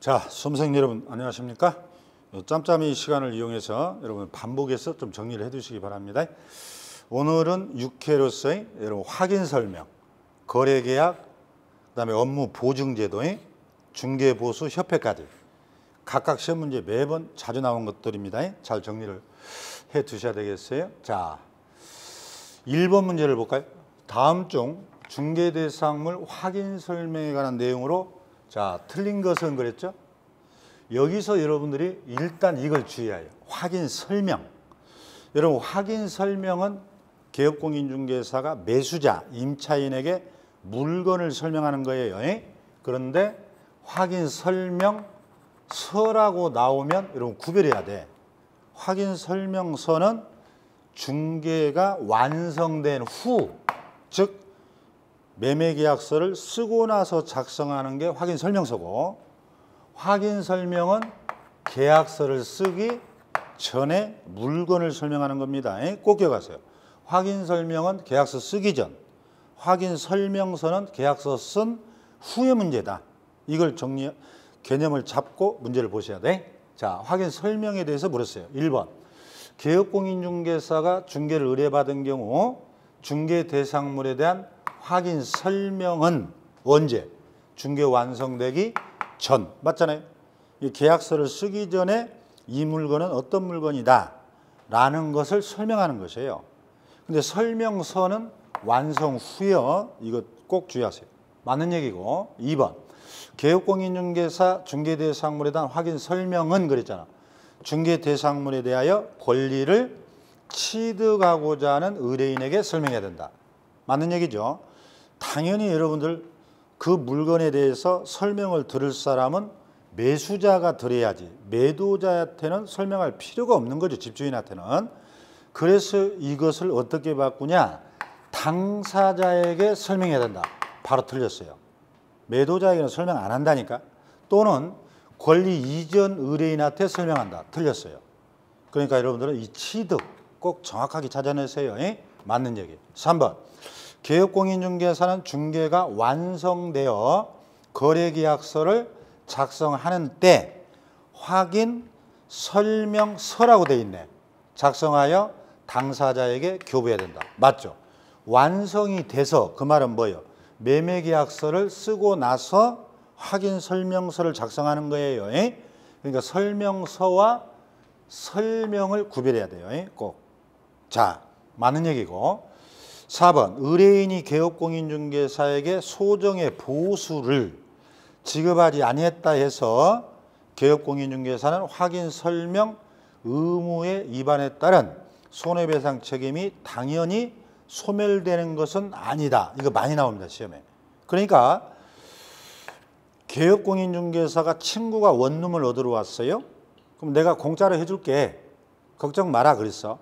자, 수험생 여러분 안녕하십니까? 짬짬이 시간을 이용해서 여러분 반복해서 좀 정리를 해두시기 바랍니다. 오늘은 6회로서의 여러분 확인 설명, 거래계약, 그다음에 업무 보증제도의 중개보수 협회까지 각각 시험 문제 매번 자주 나온 것들입니다. 잘 정리를 해 두셔야 되겠어요. 자, 1번 문제를 볼까요? 다음 중 중개대상물 확인 설명에 관한 내용으로 자, 틀린 것은 그랬죠? 여기서 여러분들이 일단 이걸 주의해요. 확인 설명. 여러분 확인 설명은 개업공인중개사가 매수자, 임차인에게 물건을 설명하는 거예요. 그런데 확인 설명서라고 나오면 여러분 구별해야 돼. 확인 설명서는 중개가 완성된 후, 즉 매매계약서를 쓰고 나서 작성하는 게 확인 설명서고, 확인 설명은 계약서를 쓰기 전에 물건을 설명하는 겁니다. 꼭 기억하세요. 확인 설명은 계약서 쓰기 전, 확인 설명서는 계약서 쓴 후의 문제다. 이걸 개념을 잡고 문제를 보셔야 돼. 자, 확인 설명에 대해서 물었어요. 1번. 개업공인중개사가 중개를 의뢰받은 경우 중개 대상물에 대한 확인 설명은 언제? 중개 완성되기 전. 맞잖아요. 이 계약서를 쓰기 전에 이 물건은 어떤 물건이다 라는 것을 설명하는 것이에요. 근데 설명서는 완성 후요. 이거 꼭 주의하세요. 맞는 얘기고. 2번. 개업공인중개사 중개대상물에 대한 확인 설명은 그랬잖아. 중개대상물에 대하여 권리를 취득하고자 하는 의뢰인에게 설명해야 된다. 맞는 얘기죠. 당연히 여러분들 그 물건에 대해서 설명을 들을 사람은 매수자가 들어야지 매도자한테는 설명할 필요가 없는 거죠. 집주인한테는. 그래서 이것을 어떻게 바꾸냐. 당사자에게 설명해야 된다. 바로 틀렸어요. 매도자에게는 설명 안 한다니까. 또는 권리 이전 의뢰인한테 설명한다. 틀렸어요. 그러니까 여러분들은 이 취득 꼭 정확하게 찾아내세요. 맞는 얘기. 3번. 개업공인중개사는 중개가 완성되어 거래계약서를 작성하는 때 확인 설명서라고 돼 있네. 작성하여 당사자에게 교부해야 된다. 맞죠? 완성이 돼서 그 말은 뭐예요? 매매계약서를 쓰고 나서 확인 설명서를 작성하는 거예요. 그러니까 설명서와 설명을 구별해야 돼요. 꼭. 자, 맞는 얘기고. 4번. 의뢰인이 개업공인중개사에게 소정의 보수를 지급하지 아니했다 해서 개업공인중개사는 확인 설명 의무의 위반에 따른 손해배상 책임이 당연히 소멸되는 것은 아니다. 이거 많이 나옵니다. 시험에. 그러니까 개업공인중개사가 친구가 원룸을 얻으러 왔어요. 그럼 내가 공짜로 해줄게. 걱정 마라 그랬어.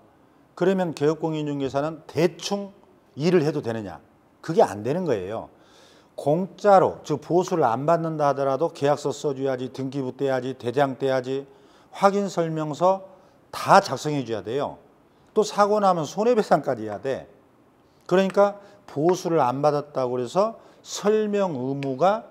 그러면 개업공인중개사는 대충 일을 해도 되느냐? 그게 안 되는 거예요. 공짜로, 즉 보수를 안 받는다 하더라도 계약서 써줘야지, 등기부 떼야지, 대장 떼야지, 확인 설명서 다 작성해 줘야 돼요. 또 사고 나면 손해배상까지 해야 돼. 그러니까 보수를 안 받았다고 해서 설명 의무가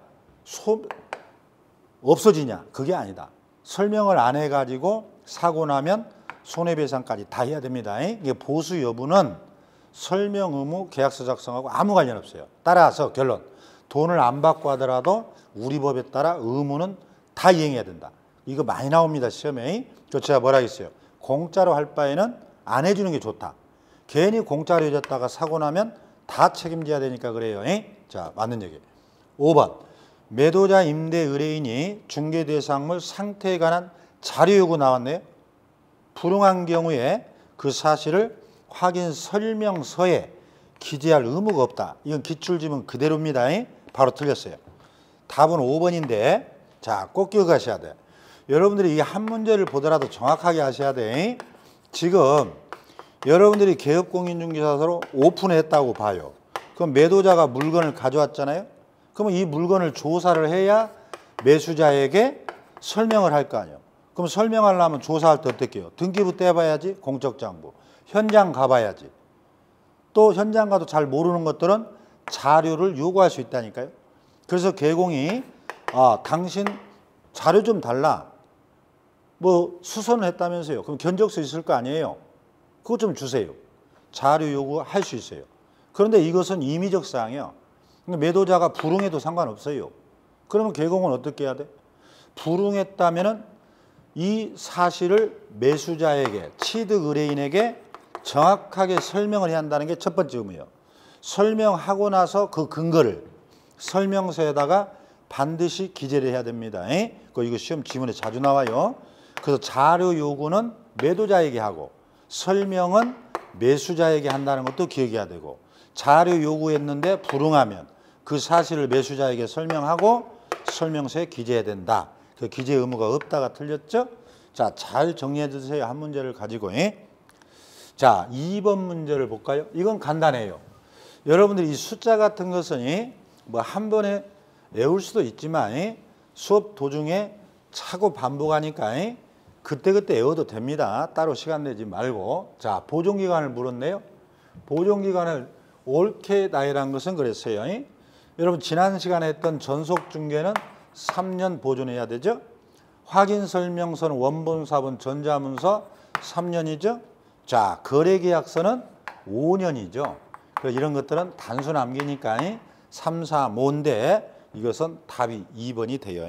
없어지냐? 그게 아니다. 설명을 안 해가지고 사고 나면 손해배상까지 다 해야 됩니다. 이게 보수 여부는 설명 의무 계약서 작성하고 아무 관련 없어요. 따라서 결론. 돈을 안 받고 하더라도 우리 법에 따라 의무는 다 이행해야 된다. 이거 많이 나옵니다. 시험에. 그 제가 뭐라 했어요? 공짜로 할 바에는 안 해주는 게 좋다. 괜히 공짜로 해줬다가 사고 나면 다 책임져야 되니까 그래요. 자, 맞는 얘기. 5번. 매도자 임대 의뢰인이 중개대상물 상태에 관한 자료 요구 나왔네요. 불응한 경우에 그 사실을 확인 설명서에 기재할 의무가 없다. 이건 기출지문 그대로입니다. 바로 틀렸어요. 답은 5번인데 자, 꼭 기억하셔야 돼. 여러분들이 이 한 문제를 보더라도 정확하게 하셔야 돼. 지금 여러분들이 개업공인중개사로 오픈했다고 봐요. 그럼 매도자가 물건을 가져왔잖아요. 그러면 이 물건을 조사를 해야 매수자에게 설명을 할 거 아니에요. 그럼 설명하려면 조사할 때 어떻게 해요? 등기부 떼봐야지, 공적장부. 현장 가봐야지. 또 현장 가도 잘 모르는 것들은 자료를 요구할 수 있다니까요. 그래서 개공이 당신 자료 좀 달라. 뭐 수선을 했다면서요. 그럼 견적서 있을 거 아니에요. 그거 좀 주세요. 자료 요구할 수 있어요. 그런데 이것은 임의적 사항이에요. 매도자가 불응해도 상관없어요. 그러면 개공은 어떻게 해야 돼? 불응했다면은 이 사실을 매수자에게, 취득 의뢰인에게 정확하게 설명을 해야 한다는 게 첫 번째 의무예요. 설명하고 나서 그 근거를 설명서에다가 반드시 기재를 해야 됩니다. 이거 시험 지문에 자주 나와요. 그래서 자료 요구는 매도자에게 하고 설명은 매수자에게 한다는 것도 기억해야 되고, 자료 요구했는데 불응하면 그 사실을 매수자에게 설명하고 설명서에 기재해야 된다. 그 기재 의무가 없다가 틀렸죠? 자, 잘 정리해 주세요. 한 문제를 가지고. 자, 2번 문제를 볼까요? 이건 간단해요. 여러분들이 이 숫자 같은 것은 뭐 한 번에 외울 수도 있지만 수업 도중에 차고 반복하니까 그때그때 외워도 됩니다. 따로 시간 내지 말고. 자, 보존기간을 물었네요. 보존기간을 옳게 나열한 것은 그랬어요. 여러분 지난 시간에 했던 전속중개는 3년 보존해야 되죠. 확인설명서는 원본사본 전자문서 3년이죠. 자, 거래계약서는 5년이죠. 이런 것들은 단수 남기니까 3, 4, 모인데 이것은 답이 2번이 돼요.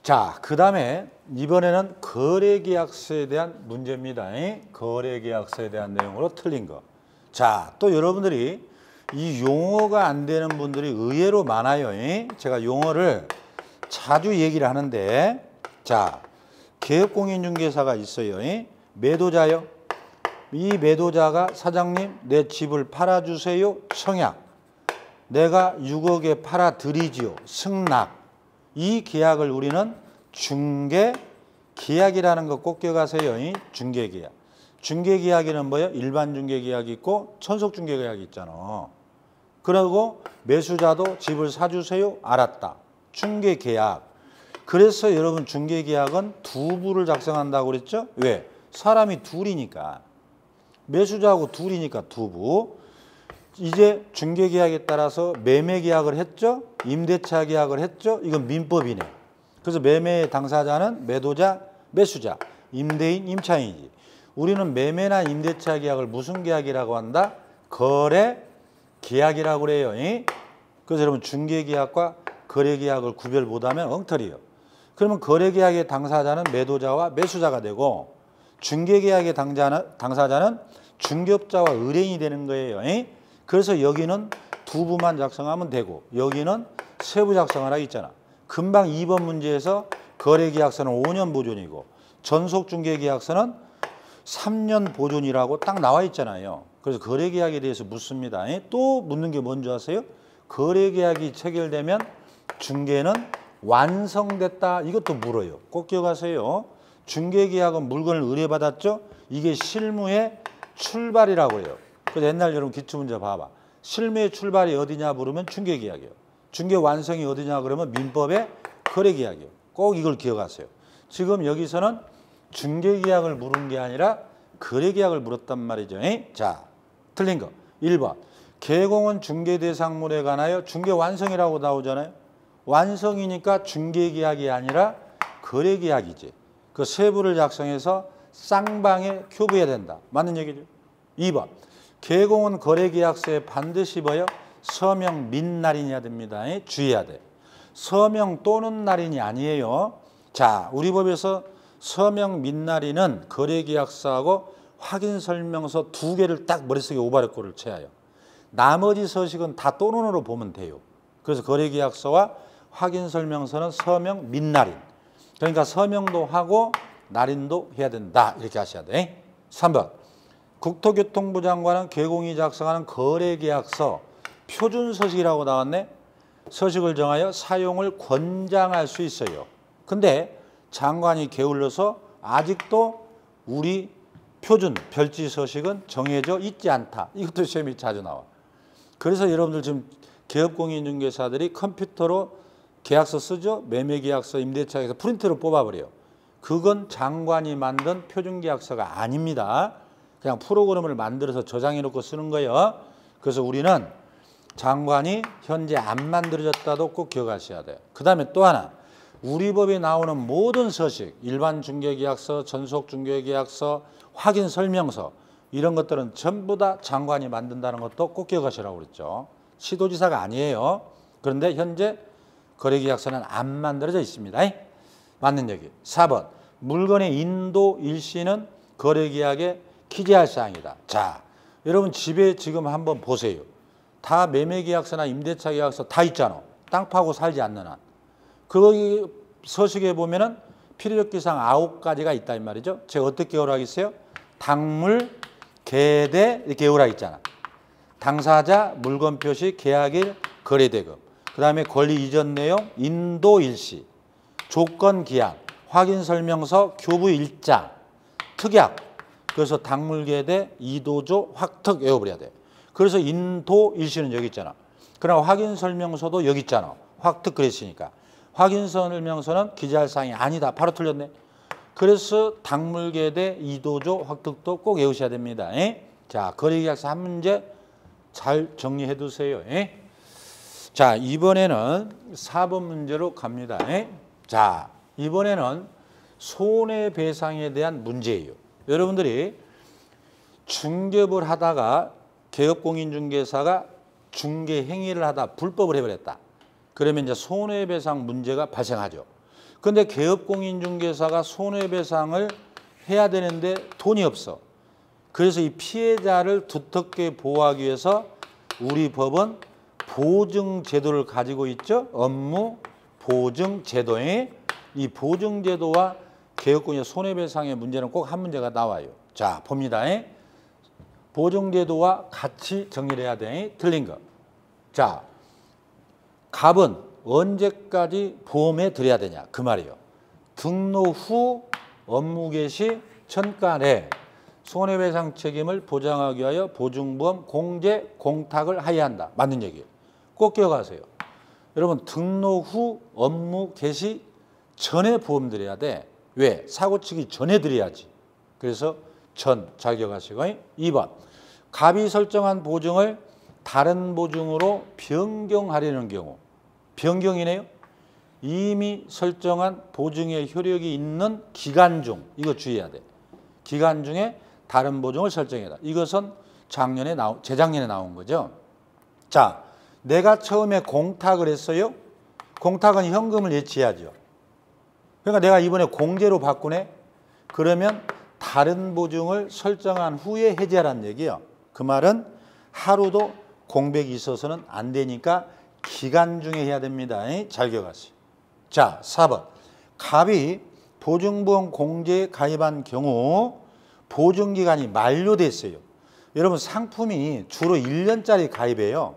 자, 그 다음에 이번에는 거래계약서에 대한 문제입니다. 거래계약서에 대한 내용으로 틀린 거. 자, 또 여러분들이 이 용어가 안 되는 분들이 의외로 많아요. 제가 용어를 자주 얘기를 하는데, 자, 개업공인중개사가 있어요. 매도자요. 이 매도자가 사장님 내 집을 팔아주세요. 청약. 내가 6억에 팔아드리지요. 승낙. 이 계약을 우리는 중개계약이라는 거 꼭 기억하세요. 중개계약. 중개계약에는 뭐예요? 일반 중개계약이 있고 천속중개계약이 있잖아. 그리고 매수자도 집을 사주세요. 알았다. 중개계약. 그래서 여러분 중개계약은 두 부를 작성한다고 그랬죠? 왜? 사람이 둘이니까. 매수자하고 둘이니까 두 부. 이제 중개계약에 따라서 매매계약을 했죠? 임대차 계약을 했죠? 이건 민법이네. 그래서 매매 당사자는 매도자, 매수자, 임대인, 임차인이지. 우리는 매매나 임대차 계약을 무슨 계약이라고 한다? 거래 계약이라고 그래요. 그래서 여러분 중개계약과 거래계약을 구별 못하면 엉터리예요. 그러면 거래계약의 당사자는 매도자와 매수자가 되고 중개계약의 당사자는 중개업자와 의뢰인이 되는 거예요. 그래서 여기는 두 부만 작성하면 되고 여기는 세 부 작성하라 있잖아. 금방 2번 문제에서 거래계약서는 5년 보존이고 전속중개계약서는 3년 보존이라고 딱 나와 있잖아요. 그래서 거래계약에 대해서 묻습니다. 또 묻는 게 뭔지 아세요? 거래계약이 체결되면 중개는 완성됐다. 이것도 물어요. 꼭 기억하세요. 중개계약은 물건을 의뢰받았죠? 이게 실무의 출발이라고 해요. 그래서 옛날 여러분 기출문제 봐봐. 실무의 출발이 어디냐 물으면 중개계약이에요. 중개 완성이 어디냐 그러면 민법의 거래계약이에요. 꼭 이걸 기억하세요. 지금 여기서는 중개계약을 물은 게 아니라 거래계약을 물었단 말이죠. 자, 틀린 거. 1번. 개공은 중개대상물에 관하여 중개완성이라고 나오잖아요. 완성이니까 중개계약이 아니라 거래계약이지. 그 세부를 작성해서 쌍방에 교부해야 된다. 맞는 얘기죠. 2번. 개공은 거래계약서에 반드시 뭐요? 서명 민 날인해야 됩니다. 주의해야 돼. 서명 또는 날인이 아니에요. 자, 우리 법에서 서명 민 날인은 거래계약서하고 확인설명서 두 개를 딱 머릿속에 오바레꼴을 쳐야요. 나머지 서식은 다 또는으로 보면 돼요. 그래서 거래계약서와 확인설명서는 서명 민 날인. 그러니까 서명도 하고 날인도 해야 된다. 이렇게 하셔야 돼. 3번. 국토교통부 장관은 개공이 작성하는 거래계약서 표준서식이라고 나왔네. 서식을 정하여 사용을 권장할 수 있어요. 근데 장관이 게을러서 아직도 우리 표준 별지 서식은 정해져 있지 않다. 이것도 시험이 자주 나와. 그래서 여러분들 지금 개업공인중개사들이 컴퓨터로 계약서 쓰죠. 매매계약서, 임대차계약서 프린트로 뽑아버려요. 그건 장관이 만든 표준계약서가 아닙니다. 그냥 프로그램을 만들어서 저장해 놓고 쓰는 거예요. 그래서 우리는 장관이 현재 안 만들어졌다도 꼭 기억하셔야 돼요. 그 다음에 또 하나. 우리 법에 나오는 모든 서식, 일반 중개계약서, 전속 중개계약서, 확인 설명서 이런 것들은 전부 다 장관이 만든다는 것도 꼭 기억하시라고 그랬죠. 시도지사가 아니에요. 그런데 현재 거래계약서는 안 만들어져 있습니다. 맞는 얘기. 4번 물건의 인도 일시는 거래계약에 기재할 사항이다. 자, 여러분 집에 지금 한번 보세요. 다 매매계약서나 임대차 계약서 다 있잖아. 땅 파고 살지 않는 한. 그 서식에 보면은 필요적 기사항 9가지가 있다 이 말이죠. 제가 어떻게 외우라겠어요? 당물, 계대 이렇게 외우라 있잖아. 당사자, 물건 표시, 계약일, 거래대금. 그 다음에 권리 이전 내용, 인도 일시, 조건 기한, 확인 설명서, 교부 일장, 특약. 그래서 당물, 계대, 이도조, 확특 외워버려야 돼. 그래서 인도 일시는 여기 있잖아. 그러나 확인 설명서도 여기 있잖아. 확특 그랬으니까. 확인 설명서는 기재할 사항이 아니다. 바로 틀렸네. 그래서 당물, 계대, 이도조, 확특도 꼭 외우셔야 됩니다. 자, 거래계약서 한 문제 잘 정리해 두세요. 자, 이번에는 4번 문제로 갑니다. 자, 이번에는 손해배상에 대한 문제예요. 여러분들이 중개업을 하다가 개업공인중개사가 중개 행위를 하다 불법을 해버렸다. 그러면 이제 손해배상 문제가 발생하죠. 그런데 개업공인중개사가 손해배상을 해야 되는데 돈이 없어. 그래서 이 피해자를 두텁게 보호하기 위해서 우리 법은 보증제도를 가지고 있죠. 업무 보증제도에 이 보증제도와 개업공인 손해배상의 문제는 꼭 한 문제가 나와요. 자, 봅니다. 보증제도와 같이 정리를 해야 돼. 틀린 거. 자, 갑은 언제까지 보험에 들여야 되냐 그 말이에요. 등록 후 업무 개시 천가 내 손해배상 책임을 보장하기 위하여 보증보험 공제 공탁을 하여야 한다. 맞는 얘기예요. 꼭 기억하세요. 여러분 등록 후 업무 개시 전에 보험 들여야 돼. 왜? 사고 치기 전에 들여야지. 그래서 전 잘 기억하시고. 2번 갑이 설정한 보증을 다른 보증으로 변경하려는 경우. 변경이네요. 이미 설정한 보증의 효력이 있는 기간 중 이거 주의해야 돼. 기간 중에 다른 보증을 설정해라. 이것은 재작년에 나온 거죠. 자, 내가 처음에 공탁을 했어요. 공탁은 현금을 예치해야죠. 그러니까 내가 이번에 공제로 바꾸네. 그러면 다른 보증을 설정한 후에 해지하라는 얘기예요. 그 말은 하루도 공백이 있어서는 안 되니까 기간 중에 해야 됩니다. 잘 기억하세요. 자, 4번. 갑이 보증보험 공제에 가입한 경우 보증기간이 만료됐어요. 여러분 상품이 주로 1년짜리 가입해요.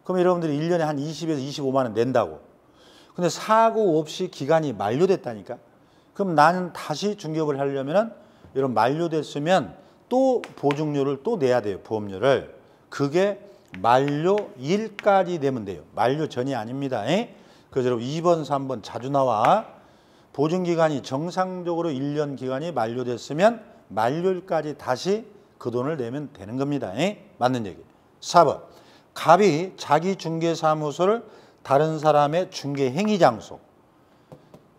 그럼 여러분들이 1년에 한 20에서 25만 원 낸다고. 근데 사고 없이 기간이 만료됐다니까. 그럼 나는 다시 중개업을 하려면은 여러분 만료됐으면 또 보증료를 또 내야 돼요. 보험료를. 그게 만료일까지 내면 돼요. 만료 전이 아닙니다. 그래서 여러분 2번, 3번 자주 나와. 보증기간이 정상적으로 1년 기간이 만료됐으면 만료일까지 다시 그 돈을 내면 되는 겁니다. 맞는 얘기. 4번. 갑이 자기 중개사무소를 다른 사람의 중개 행위 장소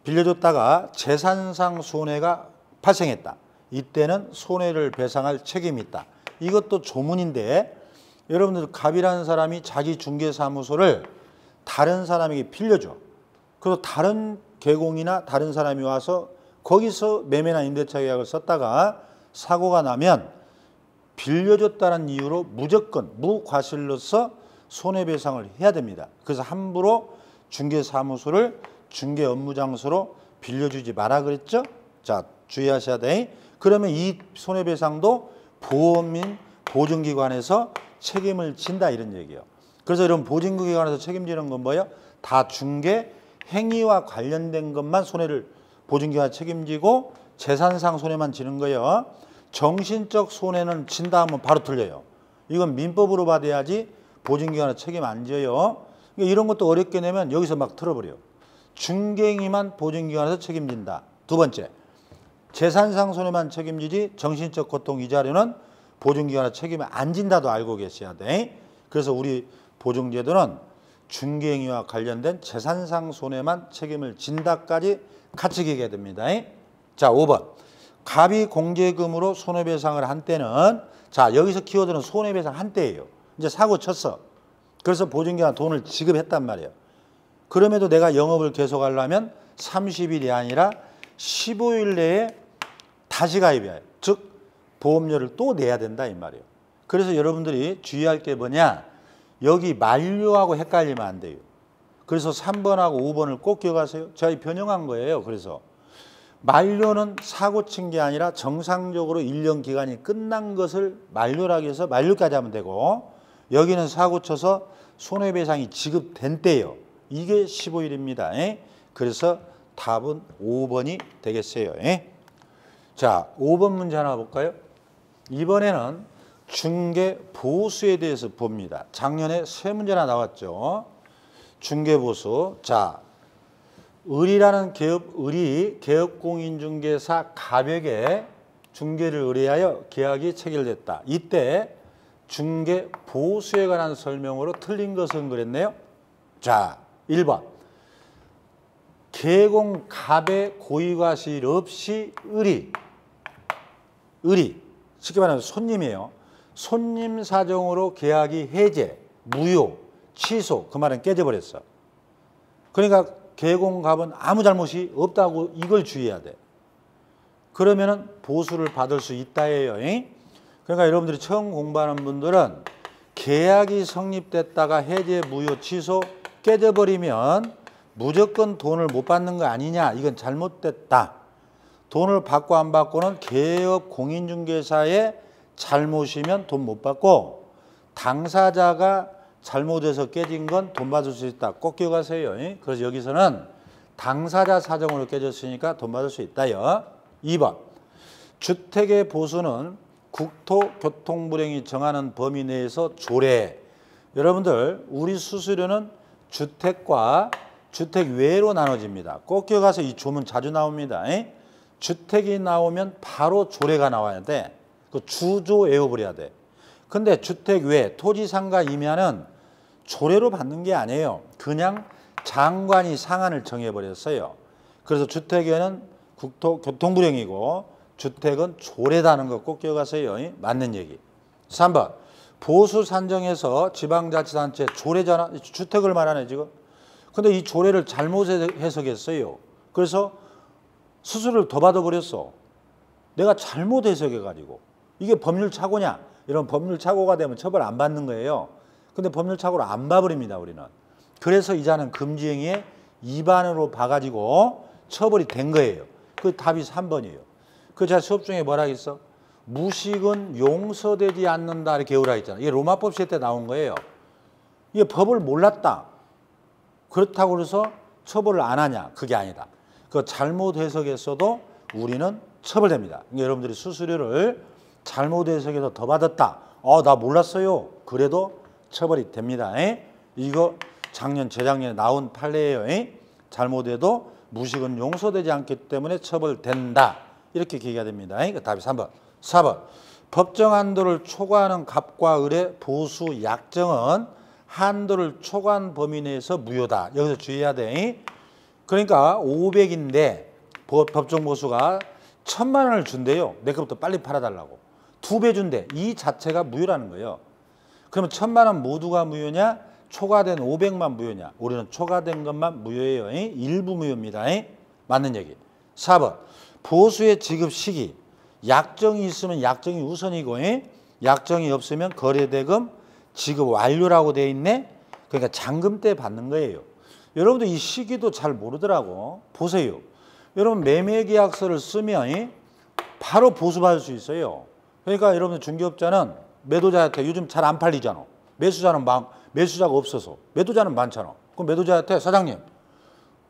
빌려줬다가 재산상 손해가 발생했다. 이때는 손해를 배상할 책임이 있다. 이것도 조문인데 여러분들 갑이라는 사람이 자기 중개사무소를 다른 사람에게 빌려줘. 그래서 다른 개공이나 다른 사람이 와서 거기서 매매나 임대차 계약을 썼다가 사고가 나면 빌려줬다는 이유로 무조건 무과실로서 손해배상을 해야 됩니다. 그래서 함부로 중개사무소를 중개 업무 장소로 빌려주지 마라 그랬죠? 자, 주의하셔야 돼. 그러면 이 손해배상도 보험인 보증기관에서 책임을 진다 이런 얘기예요. 그래서 이런 보증기관에서 책임지는 건 뭐예요? 다 중개 행위와 관련된 것만 손해를 보증기관이 책임지고 재산상 손해만 지는 거예요. 정신적 손해는 진다 하면 바로 틀려요. 이건 민법으로 받아야지 보증기관은 책임 안 져요. 그러니까 이런 것도 어렵게 내면 여기서 막 틀어버려요. 중개행위만 보증기관에서 책임진다. 두 번째, 재산상 손해만 책임지지 정신적 고통 이자료는 보증기관의 책임을 안 진다도 알고 계셔야 돼. 그래서 우리 보증제도는 중개행위와 관련된 재산상 손해만 책임을 진다까지 같이 기게 됩니다. 자, 5번. 갑이 공제금으로 손해배상을 한 때는, 자, 여기서 키워드는 손해배상 한 때예요. 이제 사고 쳤어. 그래서 보증기간 돈을 지급했단 말이에요. 그럼에도 내가 영업을 계속하려면 30일이 아니라 15일 내에 다시 가입해야, 즉 보험료를 또 내야 된다 이 말이에요. 그래서 여러분들이 주의할 게 뭐냐, 여기 만료하고 헷갈리면 안 돼요. 그래서 3번하고 5번을 꼭 기억하세요. 제가 변형한 거예요. 그래서 만료는 사고 친 게 아니라 정상적으로 1년 기간이 끝난 것을 만료라고 해서 만료까지 하면 되고, 여기는 사고 쳐서 손해배상이 지급된 때예요. 이게 15일입니다. 그래서 답은 5번이 되겠어요. 자, 5번 문제 하나 볼까요? 이번에는 중개보수에 대해서 봅니다. 작년에 세 문제나 나왔죠. 중개보수. 자, 을이라는 을이 개업공인중개사 갑에게 중개를 의뢰하여 계약이 체결됐다. 이때 중개보수에 관한 설명으로 틀린 것은 그랬네요. 자, 1번. 개공갑의 고의과실 없이 을이 쉽게 말하면 손님이에요. 손님 사정으로 계약이 해제, 무효, 취소, 그 말은 깨져버렸어. 그러니까 개공갑은 아무 잘못이 없다고 이걸 주의해야 돼. 그러면은 보수를 받을 수 있다예요. 그러니까 여러분들이 처음 공부하는 분들은 계약이 성립됐다가 해제, 무효, 취소, 깨져버리면 무조건 돈을 못 받는 거 아니냐, 이건 잘못됐다. 돈을 받고 안 받고는 개업 공인중개사의 잘못이면 돈 못 받고, 당사자가 잘못해서 깨진 건 돈 받을 수 있다. 꼭 기억하세요. 그래서 여기서는 당사자 사정으로 깨졌으니까 돈 받을 수 있다요. 2번. 주택의 보수는 국토교통부령이 정하는 범위 내에서 조례. 여러분들, 우리 수수료는 주택과 주택 외로 나눠집니다. 꼭 기억하세요. 이 조문 자주 나옵니다. 주택이 나오면 바로 조례가 나와야 돼. 그 주조 외워버려야 돼. 근데 주택 외, 토지상가 임야는 조례로 받는 게 아니에요. 그냥 장관이 상한을 정해버렸어요. 그래서 주택에는 국토교통부령이고 주택은 조례다는 거 꼭 기억하세요. 맞는 얘기. 3번. 보수 산정에서 지방자치단체 조례잖아. 주택을 말하네 지금. 근데 이 조례를 잘못 해석했어요. 그래서 수수료를 더 받아버렸어. 내가 잘못 해석해가지고. 이게 법률착오냐? 이런 법률착오가 되면 처벌 안 받는 거예요. 근데 법률착오를 안 봐버립니다, 우리는. 그래서 이자는 금지행위에 위반으로 봐가지고 처벌이 된 거예요. 그 답이 3번이에요. 그 제가 수업 중에 뭐라 했어? 무식은 용서되지 않는다 이렇게 외우라 했잖아. 이게 로마법 시대 때 나온 거예요. 이게 법을 몰랐다. 그렇다고 해서 처벌을 안 하냐? 그게 아니다. 그 잘못 해석했어도 우리는 처벌됩니다. 그러니까 여러분들이 수수료를 잘못 해석해서 더 받았다. 나 몰랐어요. 그래도 처벌이 됩니다. 이거 작년, 재작년에 나온 판례예요. 잘못해도 무식은 용서되지 않기 때문에 처벌된다. 이렇게 기기가 됩니다. 그 답이 3번. 4번. 법정 한도를 초과하는 갑과 을의 보수 약정은 한도를 초과한 범위 내에서 무효다. 여기서 주의해야 돼. 그러니까 500인데 법정 보수가 1000만 원을 준대요. 내 것부터 빨리 팔아달라고. 2배 준대. 이 자체가 무효라는 거예요. 그러면 1000만 원 모두가 무효냐? 초과된 500만 무효냐? 우리는 초과된 것만 무효예요. 일부 무효입니다. 맞는 얘기. 4번. 보수의 지급 시기. 약정이 있으면 약정이 우선이고, 약정이 없으면 거래대금 지급 완료라고 돼 있네. 그러니까 잔금 때 받는 거예요. 여러분들 이 시기도 잘 모르더라고. 보세요. 여러분 매매계약서를 쓰면 바로 보수받을 수 있어요. 그러니까 여러분 중개업자는 매도자한테 요즘 잘 안 팔리잖아. 매수자가 없어서. 매도자는 많잖아. 그럼 매도자한테 사장님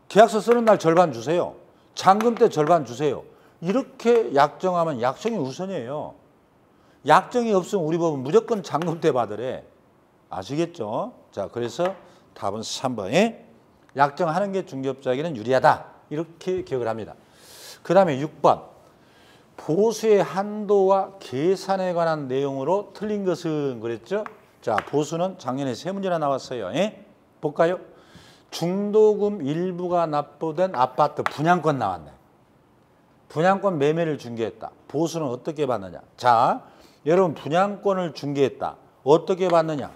계약서 쓰는 날 절반 주세요. 잔금 때 절반 주세요. 이렇게 약정하면 약정이 우선이에요. 약정이 없으면 우리 법은 무조건 잔금 때 받으래. 아시겠죠? 자, 그래서 답은 3번에 약정하는 게 중개업자에게는 유리하다. 이렇게 기억을 합니다. 그 다음에 6번. 보수의 한도와 계산에 관한 내용으로 틀린 것은 그랬죠? 자, 보수는 작년에 3문제나 나왔어요. 볼까요? 중도금 일부가 납부된 아파트 분양권 나왔네. 분양권 매매를 중개했다. 보수는 어떻게 받느냐? 자, 여러분 분양권을 중개했다. 어떻게 받느냐?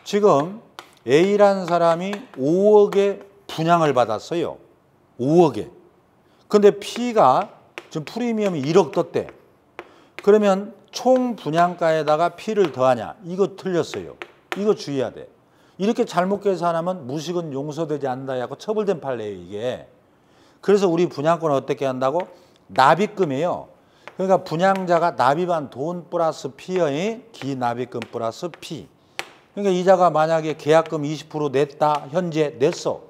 지금 A라는 사람이 5억에 분양을 받았어요. 5억에. 근데 P가 지금 프리미엄이 1억 떴대. 그러면 총 분양가에다가 P를 더하냐? 이거 틀렸어요. 이거 주의해야 돼. 이렇게 잘못 계산하면 무식은 용서되지 않는다 하고 처벌된 판례예요, 이게. 그래서 우리 분양권을 어떻게 한다고? 납입금이에요. 그러니까 분양자가 납입한 돈 플러스 P의 기납입금 플러스 P. 그러니까 이자가 만약에 계약금 20% 냈다. 현재 냈어.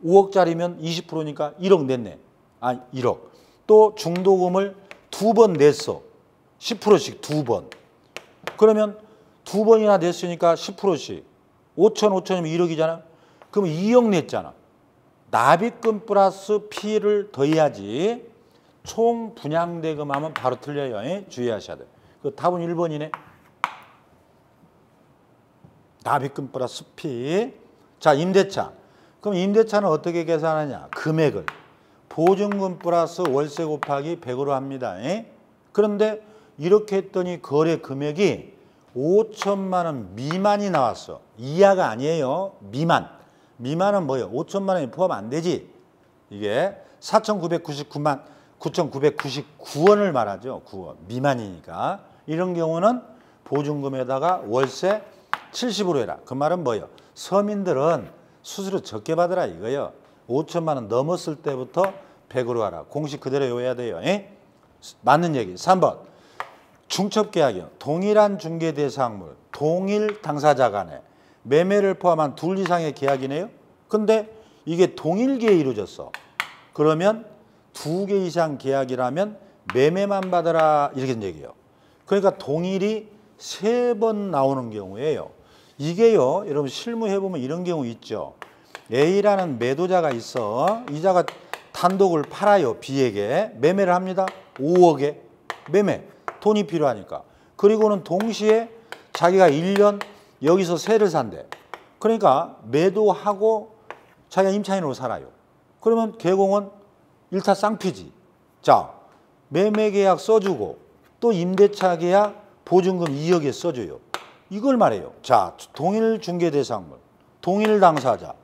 5억짜리면 20%니까 1억 냈네. 아, 1억. 또 중도금을 2번 냈어. 10%씩 2번. 그러면 2번이나 냈으니까 10%씩. 5천이면 1억이잖아. 그럼 2억 냈잖아. 납입금 플러스 P를 더해야지 총 분양대금 하면 바로 틀려요. 주의하셔야 돼요. 그 답은 1번이네. 납입금 플러스 P. 자, 임대차. 그럼 임대차는 어떻게 계산하냐? 금액을. 보증금 플러스 월세 곱하기 100으로 합니다. 그런데 이렇게 했더니 거래 금액이 5천만 원 미만이 나왔어. 이하가 아니에요. 미만. 미만은 뭐예요? 5천만 원이 포함 안 되지. 이게 4,999원을 말하죠. 9원. 미만이니까. 이런 경우는 보증금에다가 월세 70으로 해라. 그 말은 뭐예요? 서민들은 수수료 적게 받으라 이거예요. 5천만 원 넘었을 때부터 100으로 하라. 공식 그대로 외워야 돼요. 맞는 얘기. 3번. 중첩계약이요. 동일한 중개대상물, 동일 당사자 간에 매매를 포함한 둘 이상의 계약이네요. 근데 이게 동일기에 이루어졌어. 그러면 2개 이상 계약이라면 매매만 받아라 이렇게 얘기해요. 그러니까 동일이 3번 나오는 경우예요. 이게요. 여러분 실무해보면 이런 경우 있죠. A라는 매도자가 있어. 이자가 단독을 팔아요. B에게. 매매를 합니다. 5억에. 매매. 돈이 필요하니까. 그리고는 동시에 자기가 1년 여기서 세를 산대. 그러니까 매도하고 자기가 임차인으로 살아요. 그러면 개공은 일타 쌍피지. 자, 매매계약 써주고 또 임대차 계약 보증금 2억에 써줘요. 이걸 말해요. 자, 동일 중개대상물, 동일 당사자,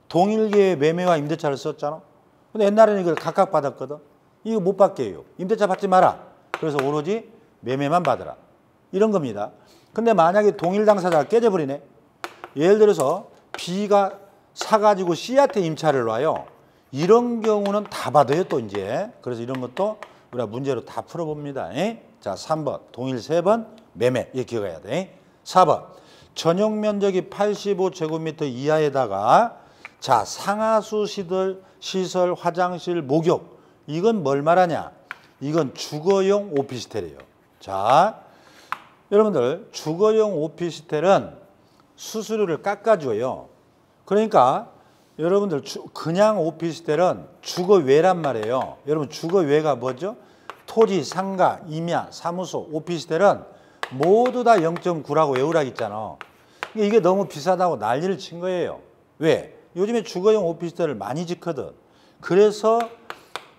동일계의 매매와 임대차를 썼잖아. 근데 옛날에는 이걸 각각 받았거든. 이거 못 받게 해요. 임대차 받지 마라. 그래서 오로지 매매만 받으라. 이런 겁니다. 근데 만약에 동일 당사자가 깨져버리네. 예를 들어서 B가 사가지고 C한테 임차를 놔요. 이런 경우는 다 받아요 또 이제. 그래서 이런 것도 우리가 문제로 다 풀어봅니다. 자, 3번 동일 3번 매매. 이거 기억해야 돼. 4번 전용 면적이 85제곱미터 이하에다가 자 상하수 시설, 화장실, 목욕. 이건 뭘 말하냐? 이건 주거용 오피스텔이에요. 자, 여러분들 주거용 오피스텔은 수수료를 깎아줘요. 그러니까 여러분들 그냥 오피스텔은 주거외란 말이에요. 여러분 주거외가 뭐죠? 토지, 상가, 임야, 사무소, 오피스텔은 모두 다 0.9라고 외우라 했잖아. 이게 너무 비싸다고 난리를 친 거예요. 왜? 요즘에 주거용 오피스텔을 많이 짓거든. 그래서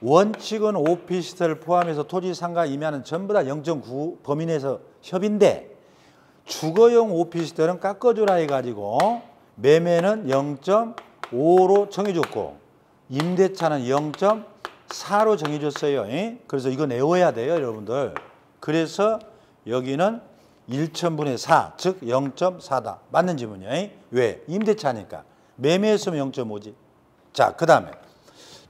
원칙은 오피스텔을 포함해서 토지, 상가, 임야는 전부 다 0.9 범위 내에서 협의인데 주거용 오피스텔은 깎아주라 해가지고 매매는 0.5로 정해줬고 임대차는 0.4로 정해줬어요. 그래서 이거 내워야 돼요, 여러분들. 그래서 여기는 1,000분의 4, 즉 0.4다. 맞는 지문이에요. 왜? 임대차니까. 매매했으면 0.5지. 자, 그 다음에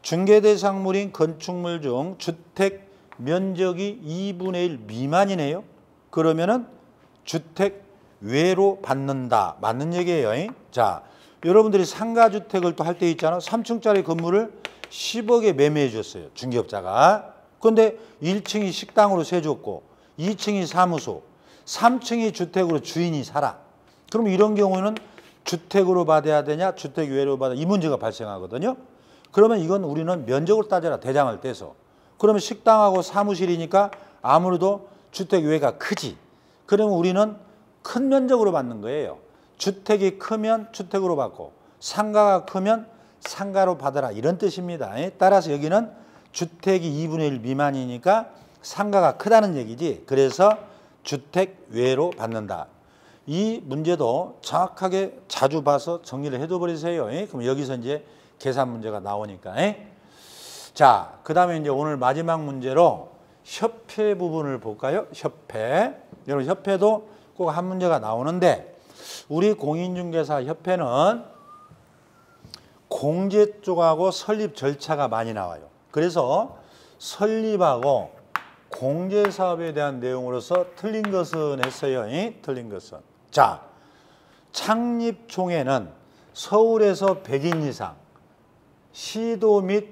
중개대상물인 건축물 중 주택 면적이 2분의 1 미만이네요. 그러면은 주택 외로 받는다. 맞는 얘기예요. 자, 여러분들이 상가주택을 또 할 때 있잖아. 3층짜리 건물을 10억에 매매해 줬어요. 중개업자가. 그런데 1층이 식당으로 세줬고 2층이 사무소, 3층이 주택으로 주인이 살아. 그럼 이런 경우는 주택으로 받아야 되냐, 주택 외로 받아야 이 문제가 발생하거든요. 그러면 이건 우리는 면적을 따져라, 대장을 떼서. 그러면 식당하고 사무실이니까 아무래도 주택 외가 크지. 그러면 우리는 큰 면적으로 받는 거예요. 주택이 크면 주택으로 받고 상가가 크면 상가로 받아라 이런 뜻입니다. 따라서 여기는 주택이 2분의 1 미만이니까 상가가 크다는 얘기지. 그래서 주택 외로 받는다. 이 문제도 정확하게 자주 봐서 정리를 해둬 버리세요. 그럼 여기서 이제 계산 문제가 나오니까. 자, 그 다음에 이제 오늘 마지막 문제로 협회 부분을 볼까요? 협회. 여러분, 협회도 꼭 한 문제가 나오는데, 우리 공인중개사 협회는 공제 쪽하고 설립 절차가 많이 나와요. 그래서 설립하고 공제 사업에 대한 내용으로서 틀린 것은 했어요. 틀린 것은. 자, 창립총회는 서울에서 100인 이상, 시도 및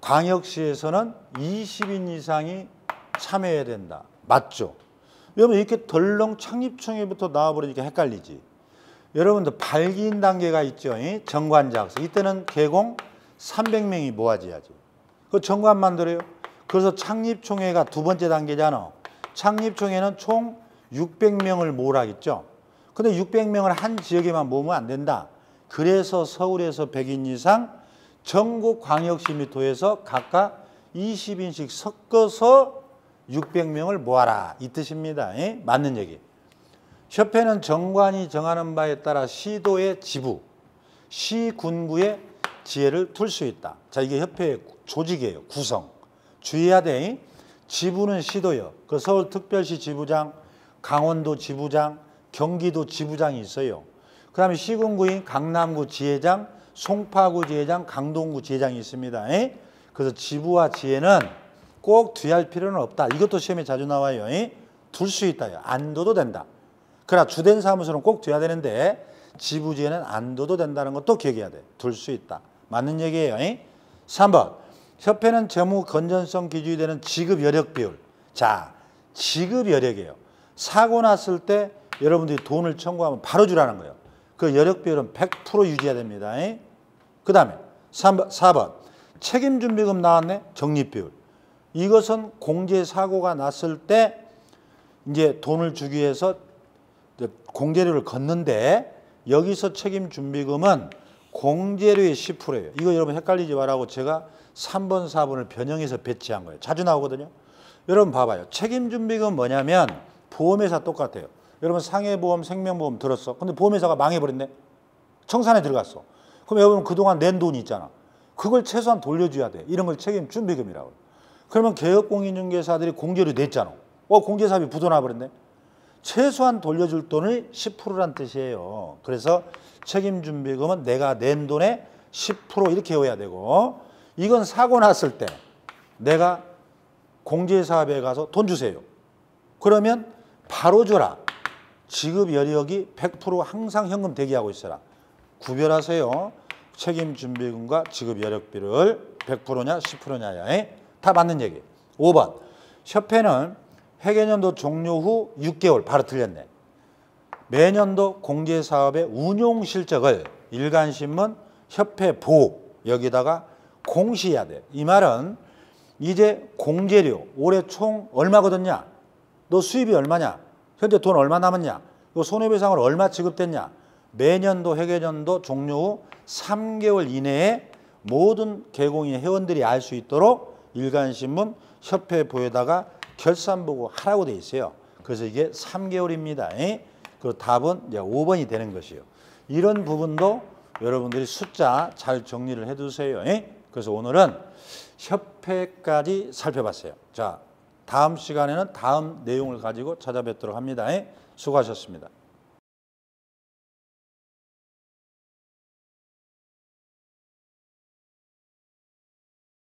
광역시에서는 20인 이상이 참여해야 된다. 맞죠? 여러분 이렇게 덜렁 창립총회부터 나와버리니까 헷갈리지. 여러분들 발기인 단계가 있죠. 정관작성. 이때는 개공 300명이 모아져야지. 그 정관 만들어요. 그래서 창립총회가 두 번째 단계잖아. 창립총회는 총 600명을 모으라겠죠. 근데 600명을 한 지역에만 모으면 안 된다. 그래서 서울에서 100인 이상, 전국 광역시 및 도에서 각각 20인씩 섞어서 600명을 모아라. 이 뜻입니다. 맞는 얘기. 협회는 정관이 정하는 바에 따라 시도의 지부, 시군구의 지혜를 둘 수 있다. 자, 이게 협회의 조직이에요. 구성. 주의해야 돼. 지부는 시도요. 그 서울특별시 지부장, 강원도 지부장, 경기도 지부장이 있어요. 그 다음에 시군구인 강남구 지회장, 송파구 지회장, 강동구 지회장이 있습니다. 그래서 지부와 지회는 꼭 뒤할 필요는 없다. 이것도 시험에 자주 나와요. 둘 수 있다. 안 둬도 된다. 그러나 주된 사무소는 꼭 둬야 되는데 지부지회는 안 둬도 된다는 것도 기억해야 돼. 둘 수 있다. 맞는 얘기예요. 3번. 협회는 재무 건전성 기준이 되는 지급 여력 비율. 자, 지급 여력이에요. 사고 났을 때 여러분들이 돈을 청구하면 바로 주라는 거예요. 그 여력 비율은 100% 유지해야 됩니다. 그 다음에 4번. 책임 준비금 나왔네. 적립 비율. 이것은 공제 사고가 났을 때 이제 돈을 주기 위해서 공제료를 걷는데 여기서 책임 준비금은 공제료의 10%예요. 이거 여러분 헷갈리지 말라고 제가 3번, 4번을 변형해서 배치한 거예요. 자주 나오거든요. 여러분 봐봐요. 책임 준비금 뭐냐면 보험회사 똑같아요. 여러분 상해보험, 생명보험 들었어. 근데 보험회사가 망해버렸네. 청산에 들어갔어. 그럼 여러분 그동안 낸 돈이 있잖아. 그걸 최소한 돌려줘야 돼. 이런 걸 책임 준비금이라고. 그러면 개업공인중개사들이 공제료 냈잖아. 공제사업이 부도나버렸네. 최소한 돌려줄 돈을 10%란 뜻이에요. 그래서 책임준비금은 내가 낸 돈의 10% 이렇게 해야 되고, 이건 사고 났을 때 내가 공제사업에 가서 돈 주세요. 그러면 바로 줘라. 지급 여력이 100% 항상 현금 대기하고 있어라. 구별하세요. 책임준비금과 지급 여력비를 100%냐 10%냐야. 다 맞는 얘기. 5번. 협회는 회계년도 종료 후 6개월, 바로 틀렸네. 매년도 공제사업의 운용 실적을 일간신문, 협회보 여기다가 공시해야 돼. 이 말은 이제 공제료 올해 총 얼마 거뒀냐? 너 수입이 얼마냐? 현재 돈 얼마 남았냐? 너 손해배상을 얼마 지급됐냐? 매년도 회계년도 종료 후 3개월 이내에 모든 개공인 회원들이 알 수 있도록 일간신문, 협회보에다가 결산보고 하라고 돼 있어요. 그래서 이게 3개월입니다. 그 답은 이제 5번이 되는 것이요. 이런 부분도 여러분들이 숫자 잘 정리를 해두세요. 그래서 오늘은 협회까지 살펴봤어요. 자, 다음 시간에는 다음 내용을 가지고 찾아뵙도록 합니다. 수고하셨습니다.